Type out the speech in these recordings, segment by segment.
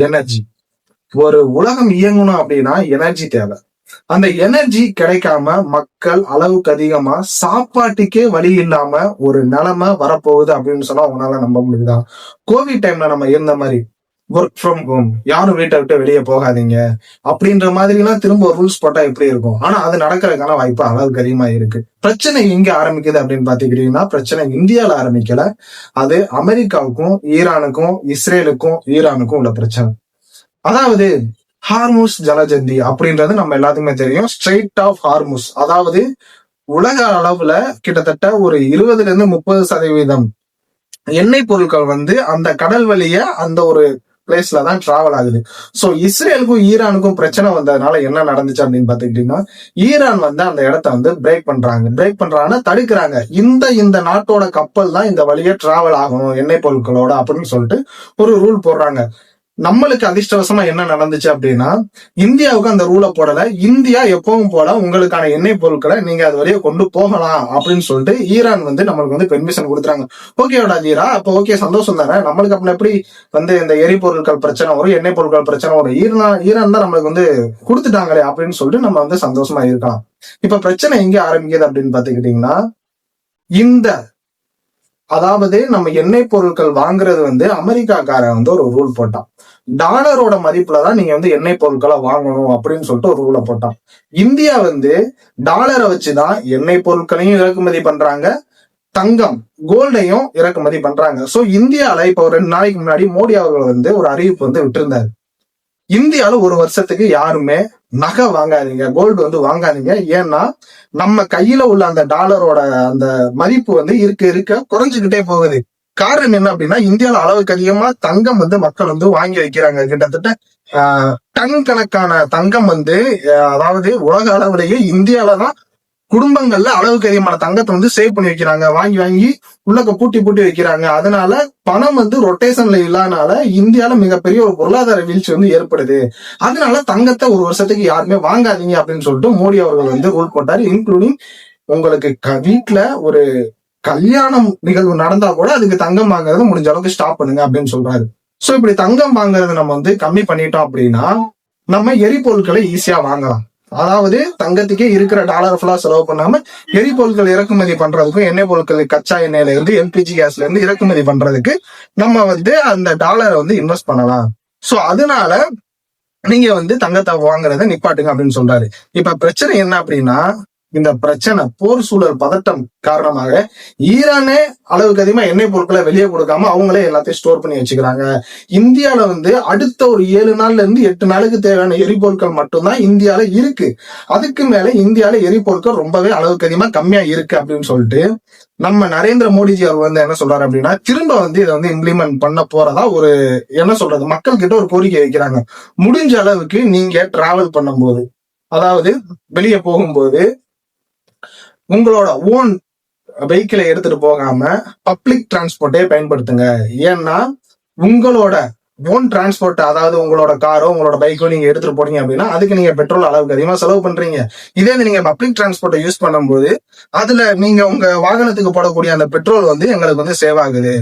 Energy. ஒரு உலகம் இயங்கணும் அப்படின்னா எனர்ஜி தேவை. அந்த எனர்ஜி கிடைக்காம மக்கள் அளவுக்கு அதிகமா சாப்பாட்டுக்கே வழி இல்லாம ஒரு நிலைமை வரப்போகுது அப்படின்னு சொன்னா உங்களால நம்ப முடியுதா? கோவிட் டைம்ல நம்ம இருந்த மாதிரி ஒர்க் ஃப்ரம் ஹோம், யாரும் வீட்டை விட்டு வெளியே போகாதீங்க அப்படின்ற மாதிரி எல்லாம் திரும்ப ரூல்ஸ் போட்டா எப்படி இருக்கும்? ஆனா அது நடக்கிறதுக்கான வாய்ப்பு அளவுக்கு அதிகமா இருக்கு. பிரச்சனை எங்க ஆரம்பிக்குது அப்படின்னு பாத்துக்கிட்டீங்கன்னா, பிரச்சனை இந்தியால ஆரம்பிக்கல. அது அமெரிக்காவுக்கும் ஈரானுக்கும் இஸ்ரேலுக்கும் ஈரானுக்கும் உள்ள பிரச்சனை. அதாவது ஹார்முஸ் ஜலஜந்தி அப்படின்றது நம்ம எல்லாத்துக்குமே தெரியும். ஸ்ட்ரெயிட் ஆஃப் ஹார்முஸ், அதாவது உலக அளவுல கிட்டத்தட்ட ஒரு 20-30% எண்ணெய் பொருட்கள் அந்த கடல் வழிய அந்த ஒரு பிளேஸ்ல தான் டிராவல் ஆகுது. சோ இஸ்ரேலுக்கும் ஈரானுக்கும் பிரச்சனை வந்ததுனால என்ன நடந்துச்சு அப்படின்னு பாத்துக்கிட்டீங்கன்னா, ஈரான் அந்த இடத்த பிரேக் பண்றாங்கன்னா தடுக்கிறாங்க. இந்த நாட்டோட கப்பல் தான் இந்த வழிய டிராவல் ஆகணும் எண்ணெய் பொருட்களோட அப்படின்னு சொல்லிட்டு ஒரு ரூல் போடுறாங்க. நம்மளுக்கு அதிர்ஷ்டவசமா என்ன நடந்துச்சு அப்படின்னா, இந்தியாவுக்கு அந்த ரூலை போடல. இந்தியா எப்பவும் போல உங்களுக்கான எண்ணெய் பொருட்களை நீங்க அது வழியா கொண்டு போகலாம் அப்படின்னு சொல்லிட்டு ஈரான் நம்மளுக்கு பெர்மிஷன் கொடுத்துறாங்க. ஓகேடா ஜீரா, அப்ப ஓகே, சந்தோஷம் தானே. நம்மளுக்கு அப்படி எப்படி இந்த எரிபொருட்கள் பிரச்சனை வரும், எண்ணெய் பொருட்கள் பிரச்சனை வரும், ஈரான் தான் நம்மளுக்கு கொடுத்துட்டாங்களே அப்படின்னு சொல்லிட்டு நம்ம சந்தோஷமா இருக்கலாம். இப்ப பிரச்சனை எங்க ஆரம்பிக்குது அப்படின்னு பாத்துக்கிட்டீங்கன்னா, அதாவது நம்ம எண்ணெய் பொருட்கள் வாங்குறது அமெரிக்காக்காரன் ஒரு ரூல் போட்டான். டாலரோட மதிப்புலதான் நீங்க எண்ணெய் பொருட்களை வாங்கணும் அப்படின்னு சொல்லிட்டு ஒரு ரூலை போட்டான். இந்தியா டாலரை வச்சுதான் எண்ணெய் பொருட்களையும் இறக்குமதி பண்றாங்க, தங்கம் கோல்டையும் இறக்குமதி பண்றாங்க. சோ இந்தியால இப்ப ஒரு 2 நாளைக்கு முன்னாடி மோடி அவர்கள் ஒரு அறிவிப்பு விட்டிருந்தாரு. இந்தியால ஒரு வருஷத்துக்கு யாருமே நகை வாங்காதீங்க, கோல்டு வாங்காதீங்க. ஏன்னா நம்ம கையில உள்ள அந்த டாலரோட அந்த மதிப்பு இருக்க குறைஞ்சுக்கிட்டே போகுது. காரணம் என்ன அப்படின்னா, இந்தியால அளவுக்கு அதிகமா தங்கம் மக்கள் வாங்கி வைக்கிறாங்க. கிட்டத்தட்ட டன் கணக்கான தங்கம் அதாவது உலக அளவுலயே இந்தியாலதான் குடும்பங்கள்ல அளவுக்கு அதிகமான தங்கத்தை சேவ் பண்ணி வைக்கிறாங்க, வாங்கி வாங்கி உள்ளக்க பூட்டி வைக்கிறாங்க. அதனால பணம் ரொட்டேஷன்ல இல்லாதனால இந்தியால மிகப்பெரிய ஒரு பொருளாதார வீழ்ச்சி ஏற்படுது. அதனால தங்கத்தை ஒரு வருஷத்துக்கு யாருமே வாங்காதீங்க அப்படின்னு சொல்லிட்டு மோடி அவர்கள் ரூல் போட்டாரு. இன்க்ளூடிங் உங்களுக்கு வீட்டுல ஒரு கல்யாணம் நிகழ்வு நடந்தா கூட அதுக்கு தங்கம் வாங்குறது முடிஞ்ச அளவுக்கு ஸ்டாப் பண்ணுங்க அப்படின்னு சொல்றாரு. சோ இப்படி தங்கம் வாங்குறது நம்ம கம்மி பண்ணிட்டோம் அப்படின்னா நம்ம எரிபொருட்களை ஈஸியா வாங்கலாம். அதாவது தங்கத்துக்கே இருக்கிற டாலர் ஃபுல்லா செலவு பண்ணாம எரிபொருட்கள் இறக்குமதி பண்றதுக்கும், எண்ணெய் பொருட்கள் கச்சா எண்ணெயில இருந்து எல்பிஜி கேஸ்ல இருந்து இறக்குமதி பண்றதுக்கு நம்ம அந்த டாலரை இன்வெஸ்ட் பண்ணலாம். சோ அதனால நீங்க தங்கத்தை வாங்குறத நிப்பாட்டுங்க அப்படின்னு சொல்றாரு. இப்ப பிரச்சனை என்ன அப்படின்னா, இந்த பிரச்சனை போர் சூழல் பதட்டம் காரணமாக ஈரானே அளவுக்கு அதிகமா எண்ணெய் பொருட்களை வெளியே கொடுக்காம அவங்களே எல்லாத்தையும் ஸ்டோர் பண்ணி வச்சுக்கிறாங்க. இந்தியால அடுத்த ஒரு 7 நாள்ல இருந்து 8 நாளுக்கு தேவையான எரிபொருட்கள் மட்டும்தான் இந்தியால இருக்கு. அதுக்கு மேல இந்தியால எரிபொருட்கள் ரொம்பவே அளவுக்கு அதிகமா கம்மியா இருக்கு அப்படின்னு சொல்லிட்டு நம்ம நரேந்திர மோடிஜி அவர் என்ன சொல்றாரு அப்படின்னா, திரும்ப இதை இம்ப்ளிமெண்ட் பண்ண போறதா ஒரு மக்கள் கிட்ட ஒரு கோரிக்கை வைக்கிறாங்க. முடிஞ்ச அளவுக்கு நீங்க டிராவல் பண்ணும்போது, அதாவது வெளியே போகும்போது உங்களோட ஓன் வெஹிக்கிளை எடுத்துட்டு போகாம பப்ளிக் டிரான்ஸ்போர்ட்டே பயன்படுத்துங்க. ஏன்னா உங்களோட ஓன் டிரான்ஸ்போர்ட், அதாவது உங்களோட காரோ உங்களோட பைக்கோ நீங்க எடுத்துட்டு போறீங்க அப்படின்னா அதுக்கு நீங்க பெட்ரோல் அளவுக்கு அதிகமா செலவு பண்றீங்க. இதே நீங்க பப்ளிக் டிரான்ஸ்போர்ட்டை யூஸ் பண்ணும்போது அதுல நீங்க உங்க வாகனத்துக்கு போடக்கூடிய அந்த பெட்ரோல் எங்களுக்கு சேவ் ஆகுது.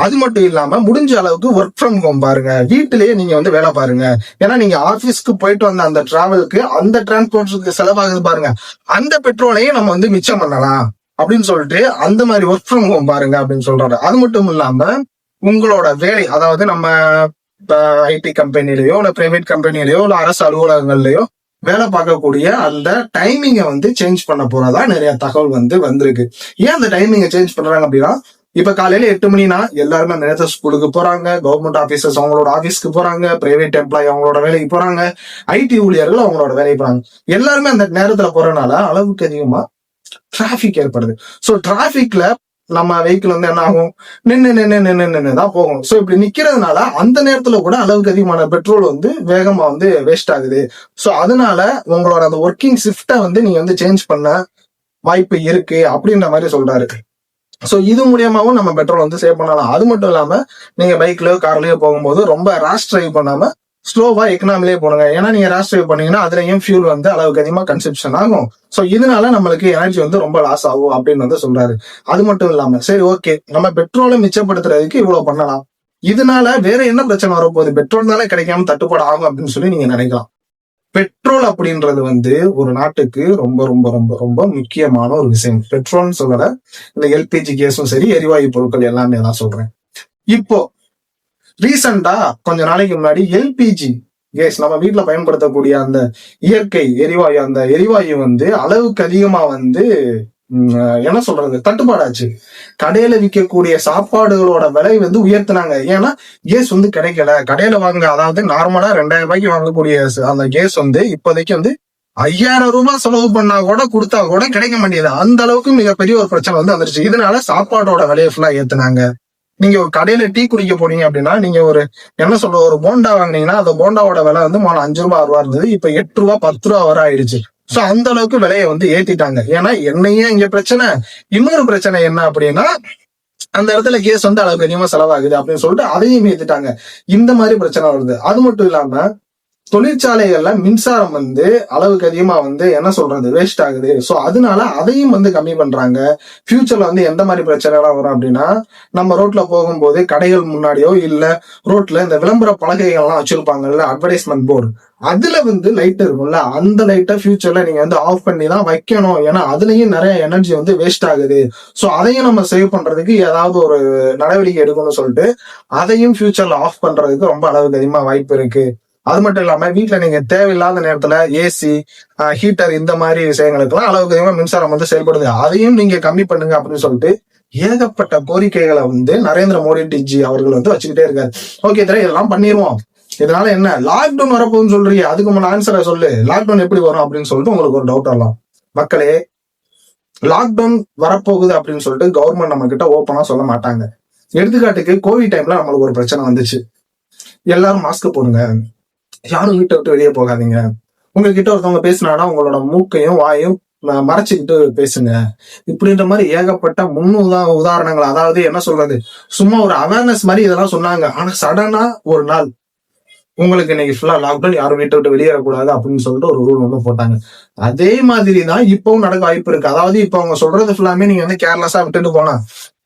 அது மட்டும் இல்லாம முடிஞ்ச அளவுக்கு ஒர்க் ஃப்ரம் ஹோம் பாருங்க, வீட்டிலேயே நீங்க வேலை பாருங்க. ஏன்னா நீங்க ஆபீஸ்க்கு போயிட்டு வந்த அந்த டிராவலுக்கு அந்த டிரான்ஸ்போர்ட்டுக்கு செலவாகுது பாருங்க, அந்த பெட்ரோலையும் நம்ம மிச்சம் பண்ணலாம் அப்படின்னு சொல்லிட்டு அந்த மாதிரி ஒர்க் ஃப்ரம் ஹோம் பாருங்க அப்படின்னு சொல்றாரு. அது மட்டும் இல்லாம உங்களோட வேலை, அதாவது நம்ம ஐடி கம்பெனிலயோ இல்ல பிரைவேட் கம்பெனிலயோ இல்ல அரசு அலுவலகங்கள்லயோ வேலை பார்க்கக்கூடிய அந்த டைமிங்கை சேஞ்ச் பண்ண போறதா நிறைய தகவல் வந்திருக்கு. ஏன் அந்த டைமிங்கை சேஞ்ச் பண்றாங்க அப்படின்னா, இப்ப காலையில 8 மணினா எல்லாருமே அந்த நேரத்துல ஸ்கூலுக்கு போறாங்க, கவர்மெண்ட் ஆபீசர்ஸ் அவங்களோட ஆபீஸ்க்கு போறாங்க, பிரைவேட் எம்ப்ளாயி அவங்களோட வேலைக்கு போறாங்க, ஐடி ஊழியர்கள் அவங்களோட வேலைக்கு போறாங்க. எல்லாருமே அந்த நேரத்துல போறதுனால அளவுக்கு அதிகமா டிராபிக் ஏற்படுது. சோ டிராபிக்ல நம்ம வெஹிக்கிள் என்ன ஆகும், நின்னுதான் போகும். சோ இப்படி நிக்கிறதுனால அந்த நேரத்துல கூட அளவுக்கு அதிகமான பெட்ரோல் வேகமா வேஸ்ட் ஆகுது. சோ அதனால உங்களோட அந்த ஒர்க்கிங் ஷிஃப்டை நீங்க சேஞ்ச் பண்ண வாய்ப்பு இருக்கு அப்படின்ற மாதிரி சொல்றாரு. சோ இது மூலியமாவும் நம்ம பெட்ரோல் சேவ் பண்ணலாம். அது மட்டும் இல்லாம நீங்க பைக்லயோ கார்லயோ போகும்போது ரொம்ப ரேஷ் டிரைவ் பண்ணாம ஸ்லோவா எக்கனாமிலே போடுங்க. ஏன்னா நீங்க ரேஷ் டிரைவ் பண்ணீங்கன்னா அதுலயும் ஃபியூல் அளவுக்கு அதிகமா கன்சப்ஷன் ஆகும். சோ இதனால நம்மளுக்கு எனர்ஜி ரொம்ப லாஸ் ஆகும் அப்படின்னு சொல்றாரு. அது மட்டும் இல்லாம சரி ஓகே, நம்ம பெட்ரோலை மிச்சப்படுத்துறதுக்கு இவ்வளவு பண்ணலாம், இதனால வேற என்ன பிரச்சனை வரப்போகுது, பெட்ரோல் தானே கிடைக்காம தட்டுப்பாடு ஆகும் அப்படின்னு சொல்லி நீங்க நினைக்கலாம். பெட்ரோல் அப்படின்றது வந்து ஒரு நாட்டுக்கு ரொம்ப ரொம்ப ரொம்ப ரொம்ப முக்கியமான ஒரு விஷயம். பெட்ரோல்னு சொல்லல, இந்த எல்பிஜி கேஸும் சரி, எரிவாயு பொருட்கள் எல்லாமே தான் சொல்றேன். இப்போ ரீசெண்டா கொஞ்ச நாளைக்கு முன்னாடி எல்பிஜி கேஸ் நம்ம வீட்டுல பயன்படுத்தக்கூடிய அந்த இயற்கை எரிவாயு, அந்த எரிவாயு வந்து அளவுக்கு அதிகமா வந்து என்ன சொல்றது தட்டுப்பாடாச்சு. கடையில விற்கக்கூடிய சாப்பாடுகளோட விலை வந்து உயர்த்தினாங்க. ஏன்னா கேஸ் வந்து கிடைக்கல. கடையில வாங்க, அதாவது நார்மலா 2000 ரூபாய்க்கு வாங்கக்கூடிய அந்த கேஸ் வந்து இப்போதைக்கு வந்து 5000 ரூபாய் செலவு பண்ணா கூட கொடுத்தா கூட கிடைக்க மாட்டேங்குது. அந்த அளவுக்கு மிகப்பெரிய ஒரு பிரச்சனை வந்து வந்துருச்சு. இதனால சாப்பாடோட விலையை ஃபுல்லா ஏத்துனாங்க. நீங்க ஒரு கடையில டீ குடிக்க போனீங்க அப்படின்னா, நீங்க ஒரு என்ன சொல்ற ஒரு போண்டா வாங்கினீங்கன்னா அந்த போண்டாவோட விலை வந்து 5 ரூபாய் 6 ரூபா இருந்தது, இப்ப 8 ரூபா 10 ரூபா வரை ஆயிடுச்சு. சோ அந்த அளவுக்கு விலையை வந்து ஏத்திட்டாங்க. ஏன்னா என்னையே இங்க பிரச்சனை. இன்னொரு பிரச்சனை என்ன அப்படின்னா, அந்த இடத்துல கேஸ் வந்து அளவுக்கு அதிகமா செலவாகுது அப்படின்னு சொல்லிட்டு அதையும் ஏத்திட்டாங்க. இந்த மாதிரி பிரச்சனை வருது. அது மட்டும் இல்லாம தொழிற்சாலைகள்ல மின்சாரம் வந்து அளவுக்கு அதிகமா வந்து என்ன சொல்றது வேஸ்ட் ஆகுது. சோ அதனால அதையும் வந்து கம்மி பண்றாங்க. ஃபியூச்சர்ல வந்து எந்த மாதிரி பிரச்சனை எல்லாம் வரும் அப்படின்னா, நம்ம ரோட்ல போகும்போது கடைகள் முன்னாடியோ இல்ல ரோட்ல இந்த விளம்பர பலகைகள் எல்லாம் வச்சிருப்பாங்கல்ல, அட்வர்டைஸ்மெண்ட் போர்டு, அதுல வந்து லைட் இருக்கும்ல, அந்த லைட்டை ஃபியூச்சர்ல நீங்க வந்து ஆஃப் பண்ணி தான் வைக்கணும். ஏன்னா அதுலயும் நிறைய எனர்ஜி வந்து வேஸ்ட் ஆகுது. சோ அதையும் நம்ம சேவ் பண்றதுக்கு ஏதாவது ஒரு நடவடிக்கை எடுக்கணும்னு சொல்லிட்டு அதையும் ஃபியூச்சர்ல ஆஃப் பண்றதுக்கு ரொம்ப அளவுக்கு அதிகமா வாய்ப்பு இருக்கு. அது மட்டும் இல்லாம வீட்டுல நீங்க தேவையில்லாத நேரத்துல ஏசி, ஹீட்டர் இந்த மாதிரி விஷயங்களுக்கெல்லாம் அளவுக்கு அதிகமா மின்சாரம் வந்து செயல்படுது. அதையும் நீங்க கம்மி பண்ணுங்க அப்படின்னு சொல்லிட்டு ஏகப்பட்ட கோரிக்கைகளை வந்து நரேந்திர மோடி ஜி அவர்கள் வந்து வச்சுக்கிட்டே இருக்காரு. ஓகே, இதெல்லாம் பண்ணிடுவோம். இதனால என்ன லாக்டவுன் வரப்போகுதுன்னு சொல்றீங்க, அதுக்கு முன்ன ஆன்சரை சொல்லு. லாக்டவுன் எப்படி வரும் அப்படின்னு சொல்லிட்டு உங்களுக்கு ஒரு டவுட் வரலாம். மக்களே, லாக்டவுன் வரப்போகுது அப்படின்னு சொல்லிட்டு கவர்மெண்ட் நம்ம கிட்ட ஓப்பனா சொல்ல மாட்டாங்க. எடுத்துக்காட்டுக்கு கோவிட் டைம்ல நம்மளுக்கு ஒரு பிரச்சனை வந்துச்சு. எல்லாரும் மாஸ்க் போடுங்க, யாரும் வீட்டை விட்டு வெளியே போகாதீங்க, உங்ககிட்ட ஒருத்தவங்க பேசினாங்கன்னா உங்களோட மூக்கையும் வாயும் மறைச்சுக்கிட்டு பேசுங்க, இப்படின்ற மாதிரி ஏகப்பட்ட உதாரணங்கள். அதாவது என்ன சொல்றது, சும்மா ஒரு அவேர்னஸ் மாதிரி இதெல்லாம் சொன்னாங்க. ஆனா சடனா ஒரு நாள் உங்களுக்கு இன்னைக்கு ஃபுல்லா லாக்டவுன், யாரும் வீட்டை விட்டு வெளியேறக்கூடாது அப்படின்னு சொல்லிட்டு ஒரு ரூல் வந்து போட்டாங்க. அதே மாதிரிதான் இப்பவும் நடக்க வாய்ப்பு இருக்கு. அதாவது இப்ப அவங்க சொல்றது ஃபுல்லாமே நீங்க வந்து கேர்லெஸ்ஸா விட்டுட்டு போனா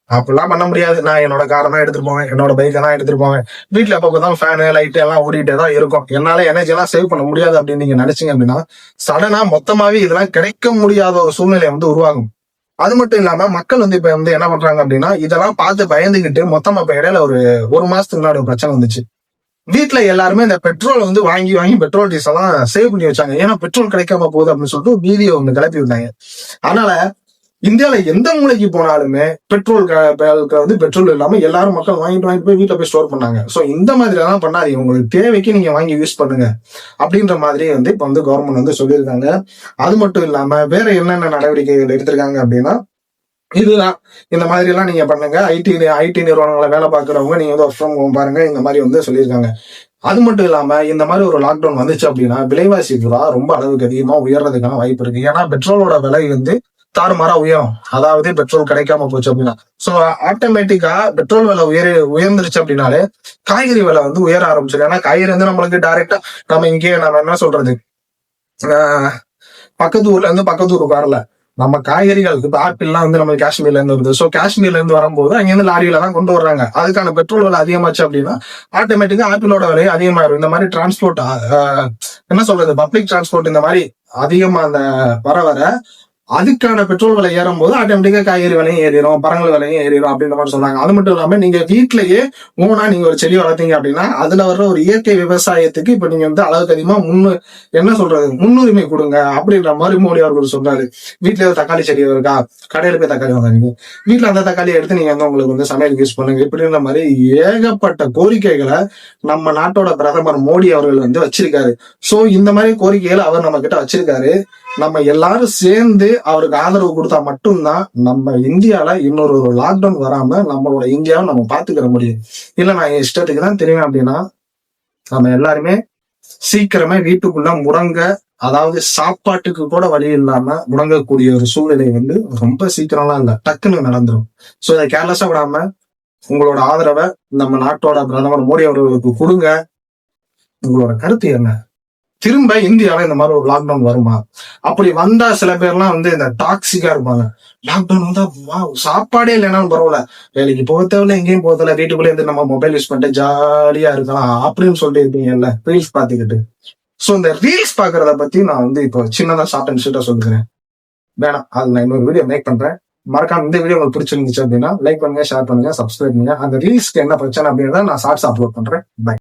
அப்படிலாம் பண்ண முடியாது. நான் என்னோட காரை தான் எடுத்துட்டு போவேன், என்னோட பைக்கை தான் எடுத்துட்டு போவேன். வீட்டுல அப்பதான் ஃபேனு லைட்டு எல்லாம் ஓடிட்டே தான் இருக்கும். என்னால எனர்ஜி எல்லாம் சேவ் பண்ண முடியாது அப்படின்னு நீங்க நினைச்சீங்க அப்படின்னா சடனா மொத்தமாவே இதெல்லாம் கிடைக்க முடியாத ஒரு சூழ்நிலை வந்து உருவாகும். அது மட்டும் இல்லாம மக்கள் வந்து இப்ப வந்து என்ன பண்றாங்க அப்படின்னா, இதெல்லாம் பார்த்து பயந்துகிட்டு மொத்தமா இப்ப இடையில ஒரு மாசத்துக்கு முன்னாடி ஒரு பிரச்சனை வந்துச்சு. வீட்டுல எல்லாருமே இந்த பெட்ரோல் வந்து வாங்கி வாங்கி பெட்ரோல் டீசல் எல்லாம் சேவ் பண்ணி வச்சாங்க. ஏன்னா பெட்ரோல் கிடைக்காம போகுது அப்படின்னு சொல்லிட்டு வீடியோ ஒண்ணு கிளப்பி விட்டாங்க. அதனால இந்தியாவில எந்த மூலைக்கு போனாலுமே பெட்ரோல் வந்து பெட்ரோல் இல்லாம எல்லாரும் மக்கள் வாங்கிட்டு போய் வீட்டுல போய் ஸ்டோர் பண்ணாங்க. சோ இந்த மாதிரி எல்லாம் பண்ணாதீங்க, உங்களுக்கு தேவைக்கு நீங்க வாங்கி யூஸ் பண்ணுங்க அப்படின்ற மாதிரி வந்து இப்ப வந்து கவர்மெண்ட் வந்து சொல்லியிருக்காங்க. அது மட்டும் இல்லாம வேற என்னென்ன நடவடிக்கைகள் எடுத்திருக்காங்க அப்படின்னா, இதுதான் இந்த மாதிரி எல்லாம் நீங்க பண்ணுங்க. ஐடி நிறுவனங்களை வேலை பார்க்கறவங்க நீங்க வந்து ஒர்க் ஃப்ரம் ஹோம் பாருங்க, இந்த மாதிரி வந்து சொல்லியிருக்காங்க. அது மட்டும் இல்லாம இந்த மாதிரி ஒரு லாக்டவுன் வந்துச்சு அப்படின்னா விலைவாசி பூரா ரொம்ப அளவுக்கு அதிகமா உயர்றதுக்கான வாய்ப்பு இருக்கு. ஏன்னா பெட்ரோலோட விலை வந்து தாறுமாறா உயரும். அதாவது பெட்ரோல் கிடைக்காம போச்சு அப்படின்னா, சோ ஆட்டோமேட்டிக்கா பெட்ரோல் விலை உயர்ந்துருச்சு அப்படின்னாலே காய்கறி விலை வந்து உயர ஆரம்பிச்சிடும். ஏன்னா காய்கறி வந்து நம்மளுக்கு டைரக்டா நம்ம இங்கே நம்ம என்ன சொல்றது பக்கத்து ஊர்ல இருந்து பக்கத்து ஊருக்கு வரல. நம்ம காய்கறிகள் இப்ப ஆப்பிள்லாம் வந்து நம்ம காஷ்மீர்ல இருந்து வருது. சோ காஷ்மீர்ல இருந்து வரும்போது அங்க இருந்து லாரியில தான் கொண்டு வர்றாங்க. அதுக்கான பெட்ரோல் விலை அதிகமாச்சு அப்படின்னா ஆட்டோமேட்டிக்கா ஆப்பிளோட விலை அதிகமாயிரும். இந்த மாதிரி டிரான்ஸ்போர்ட் என்ன சொல்றது பப்ளிக் டிரான்ஸ்போர்ட் இந்த மாதிரி அதிகமா அந்த வர அதுக்கான பெட்ரோல் விலை ஏறும் போது ஆட்டோமேட்டிக்கா காய்கறி விலையும் ஏறிடும், பழங்கள் விலையும் ஏறிடும் அப்படின்ற மாதிரி சொன்னாங்க. அது மட்டும் இல்லாம நீங்க வீட்லயே ஓனா நீங்க ஒரு செடி வளர்த்தீங்க அப்படின்னா அதுல வர்ற ஒரு இயற்கை விவசாயத்துக்கு இப்ப நீங்க வந்து அளவுக்கு அதிகமா என்ன சொல்றது முன்னுரிமை கொடுங்க அப்படின்ற மாதிரி மோடி அவர்கள் சொன்னாரு. வீட்டுல ஒரு தக்காளி செடி இருக்கா, கடையில போய் தக்காளி வாங்குறீங்க, வீட்டுல அந்த தக்காளி எடுத்து நீங்க வந்து உங்களுக்கு வந்து சமையல் யூஸ் பண்ணுங்க, இப்படின்ற மாதிரி ஏகப்பட்ட கோரிக்கைகளை நம்ம நாட்டோட பிரதமர் மோடி அவர்கள் வந்து வச்சிருக்காரு. சோ இந்த மாதிரி கோரிக்கைகளை அவர் நம்ம கிட்ட வச்சிருக்காரு. நம்ம எல்லாரும் சேர்ந்து அவருக்கு ஆதரவு கொடுத்தா மட்டும்தான் நம்ம இந்தியால இன்னொரு லாக்டவுன் வராம நம்மளோட இந்தியாவை நம்ம பாத்துக்கிற முடியும். இல்ல நான் என் இஷ்டத்துக்கு தான் தெரியும் அப்படின்னா நம்ம எல்லாருமே சீக்கிரமே வீட்டுக்குள்ள முடங்க, அதாவது சாப்பாட்டுக்கு கூட வழி இல்லாம முடங்கக்கூடிய ஒரு சூழ்நிலை வந்து ரொம்ப சீக்கிரம்லாம் இல்ல, டக்குன்னு நடந்துடும். சோ இதை கேர்லெஸ்ஸா விடாம உங்களோட ஆதரவை நம்ம நாட்டோட பிரதமர் மோடி அவர்களுக்கு கொடுங்க. உங்களோட கருத்து என்ன? திரும்ப இந்தியாவில இந்த மாதிரி ஒரு லாக்டவுன் வருமா? அப்படி வந்தா சில பேர்லாம் வந்து இந்த டாக்ஸிக்கா இருப்பாங்க. லாக்டவுன் வந்தா சாப்பாடே இல்லைனாலும் பரவாயில்ல, வேலைக்கு போக தேவையில்ல, எங்கேயும் போக தேவையில்ல, வீட்டுக்குள்ளே இருந்து நம்ம மொபைல் யூஸ் பண்ணிட்டு ஜாலியா இருக்கலாம் அப்படின்னு சொல்லிட்டு இருப்பீங்கல்ல, ரீல்ஸ் பாத்துக்கிட்டு. சோ இந்த ரீல்ஸ் பாக்குறத பத்தி நான் வந்து இப்போ சின்னதா ஷார்ட் அண்ட் ஸ்வீட்டா சொல்லுகிறேன். வேணாம், அது நான் இன்னொரு வீடியோ மேக் பண்றேன். மறக்காம இந்த வீடியோ உங்களுக்கு பிடிச்சிருந்துச்சு அப்படின்னா லைக் பண்ணுங்க, ஷேர் பண்ணுங்க, சப்ஸ்கிரைப் பண்ணுங்க. அந்த ரீல்ஸ்க்கு என்ன பிரச்சனை அப்படின்றத நான் ஷார்ட்ஸ் அப்லோட் பண்றேன். பை.